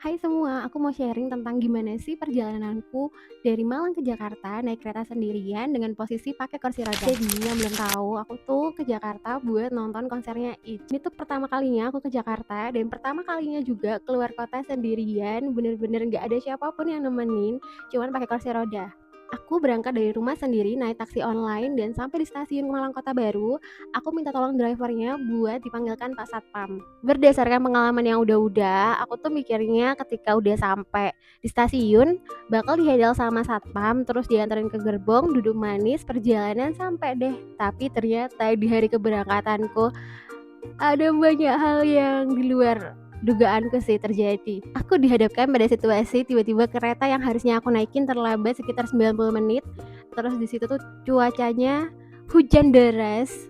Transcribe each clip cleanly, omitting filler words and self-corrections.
Hai semua, aku mau sharing tentang gimana sih perjalananku dari Malang ke Jakarta naik kereta sendirian dengan posisi pakai kursi roda. Jadi yang belum tahu, aku tuh ke Jakarta buat nonton konsernya Itje. Ini tuh pertama kalinya aku ke Jakarta dan pertama kalinya juga keluar kota sendirian, bener-bener nggak ada siapapun yang nemenin, cuman pakai kursi roda. Aku berangkat dari rumah sendiri naik taksi online dan sampai di stasiun Malang Kota Baru, aku minta tolong drivernya buat dipanggilkan Pak Satpam. Berdasarkan pengalaman yang udah-udah, aku tuh mikirnya ketika udah sampai di stasiun bakal dihandle sama satpam, terus dianterin ke gerbong, duduk manis, perjalanan sampai deh. Tapi ternyata di hari keberangkatanku ada banyak hal yang di luar dugaanku sih terjadi. Aku dihadapkan pada situasi tiba-tiba kereta yang harusnya aku naikin terlambat sekitar 90 menit. Terus di situ tuh cuacanya hujan deras.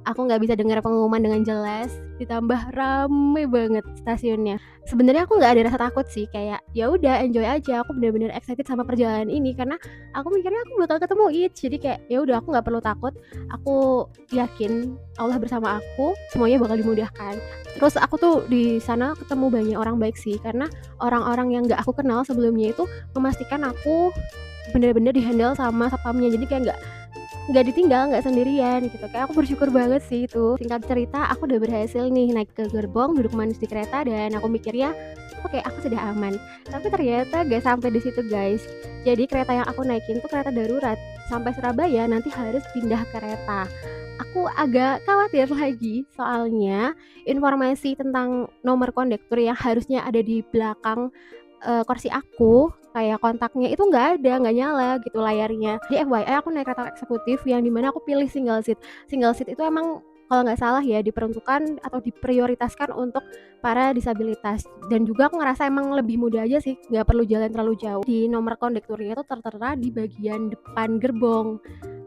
Aku nggak bisa dengar pengumuman dengan jelas, ditambah rame banget stasiunnya. Sebenarnya aku nggak ada rasa takut sih, kayak ya udah enjoy aja. Aku bener-bener excited sama perjalanan ini karena aku mikirnya aku bakal ketemu Itje. Jadi kayak ya udah aku nggak perlu takut. Aku yakin Allah bersama aku, semuanya bakal dimudahkan. Terus aku tuh di sana ketemu banyak orang baik sih, karena orang-orang yang nggak aku kenal sebelumnya itu memastikan aku bener-bener dihandle sama satpamnya. Jadi kayak nggak ditinggal, nggak sendirian gitu. Kayak aku bersyukur banget sih itu. Singkat cerita, aku udah berhasil nih naik ke gerbong, duduk manis di kereta dan aku mikirnya, oke, aku sudah aman. Tapi ternyata gak sampai di situ, guys. Jadi kereta yang aku naikin tuh kereta darurat. Sampai Surabaya nanti harus pindah kereta. Aku agak khawatir lagi soalnya informasi tentang nomor kondektur yang harusnya ada di belakang kursi aku, kayak kontaknya itu nggak ada, nggak nyala gitu layarnya. Jadi FYI aku naik kereta eksekutif yang dimana aku pilih single seat. Single seat itu emang kalau nggak salah ya diperuntukkan atau diprioritaskan untuk para disabilitas. Dan juga aku ngerasa emang lebih mudah aja sih, nggak perlu jalan terlalu jauh. Di nomor kondekturnya itu tertera di bagian depan gerbong.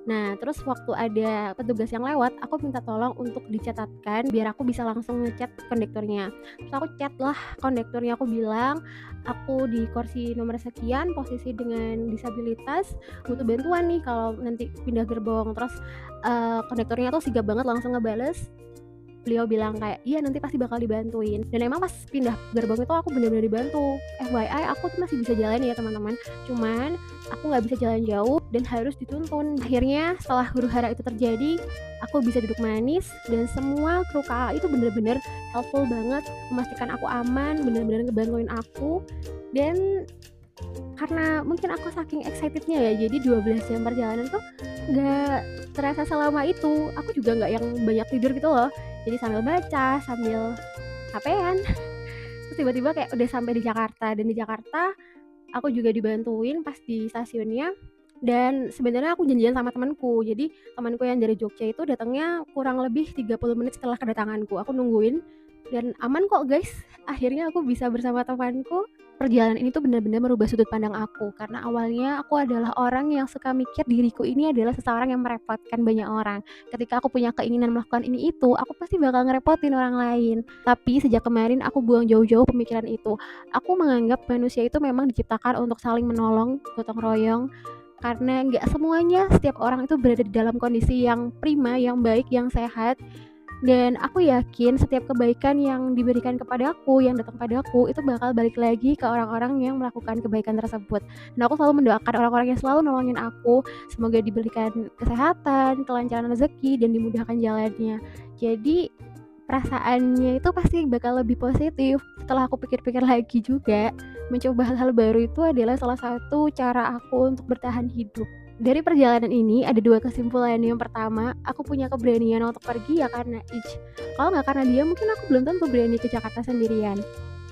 Nah, terus waktu ada petugas yang lewat, aku minta tolong untuk dicatatkan biar aku bisa langsung ngechat kondekturnya. Terus aku chat lah kondekturnya, aku bilang, aku di kursi nomor sekian, posisi dengan disabilitas, butuh bantuan nih kalau nanti pindah gerbong. Terus kondekturnya tuh sigap banget langsung ngebales. Beliau bilang kayak, "Iya nanti pasti bakal dibantuin." Dan emang pas pindah gerbong itu aku bener-bener dibantu. FYI aku tuh masih bisa jalan ya teman-teman, cuman aku nggak bisa jalan jauh dan harus dituntun. Akhirnya setelah huru-hara itu terjadi, aku bisa duduk manis dan semua kru KA itu bener-bener helpful banget, memastikan aku aman, bener-bener ngebantuin aku. Dan karena mungkin aku saking excitednya ya, jadi 12 jam perjalanan tuh nggak terasa selama itu. Aku juga nggak yang banyak tidur gitu loh. Jadi sambil baca, sambil HP-an. Terus tiba-tiba kayak udah sampai di Jakarta, dan di Jakarta aku juga dibantuin pas di stasiunnya. Dan sebenarnya aku janjian sama temanku. Jadi temanku yang dari Jogja itu datangnya kurang lebih 30 menit setelah kedatanganku. Aku nungguin dan aman kok, guys. Akhirnya aku bisa bersama temanku. Perjalanan ini tuh benar-benar merubah sudut pandang aku, karena awalnya aku adalah orang yang suka mikir diriku ini adalah seseorang yang merepotkan banyak orang. Ketika aku punya keinginan melakukan ini itu, aku pasti bakal ngerepotin orang lain. Tapi sejak kemarin aku buang jauh-jauh pemikiran itu. Aku menganggap manusia itu memang diciptakan untuk saling menolong, gotong royong, karena nggak semuanya setiap orang itu berada di dalam kondisi yang prima, yang baik, yang sehat. Dan aku yakin setiap kebaikan yang diberikan kepadaku, yang datang padaku, itu bakal balik lagi ke orang-orang yang melakukan kebaikan tersebut. Dan aku selalu mendoakan orang-orang yang selalu nolongin aku, semoga diberikan kesehatan, kelancaran rezeki, dan dimudahkan jalannya. Jadi perasaannya itu pasti bakal lebih positif. Setelah aku pikir-pikir lagi juga, mencoba hal-hal baru itu adalah salah satu cara aku untuk bertahan hidup. Dari perjalanan ini ada dua kesimpulan. Yang pertama, aku punya keberanian untuk pergi ya karena Itje. Kalau nggak karena dia, mungkin aku belum tentu berani ke Jakarta sendirian.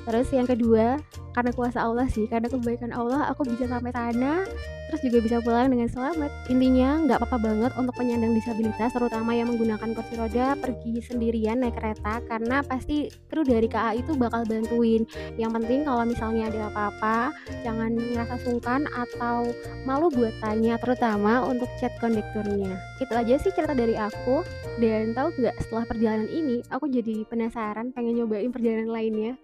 Terus yang kedua, karena kuasa Allah sih, karena kebaikan Allah aku bisa sampai sana, terus juga bisa pulang dengan selamat. Intinya nggak apa-apa banget untuk penyandang disabilitas, terutama yang menggunakan kursi roda, pergi sendirian naik kereta, karena pasti kru dari KA itu bakal bantuin. Yang penting kalau misalnya ada apa-apa, jangan ngerasa sungkan atau malu buat tanya, terutama untuk chat kondekturnya. Itu aja sih cerita dari aku. Dan tahu nggak, setelah perjalanan ini, aku jadi penasaran pengen nyobain perjalanan lainnya.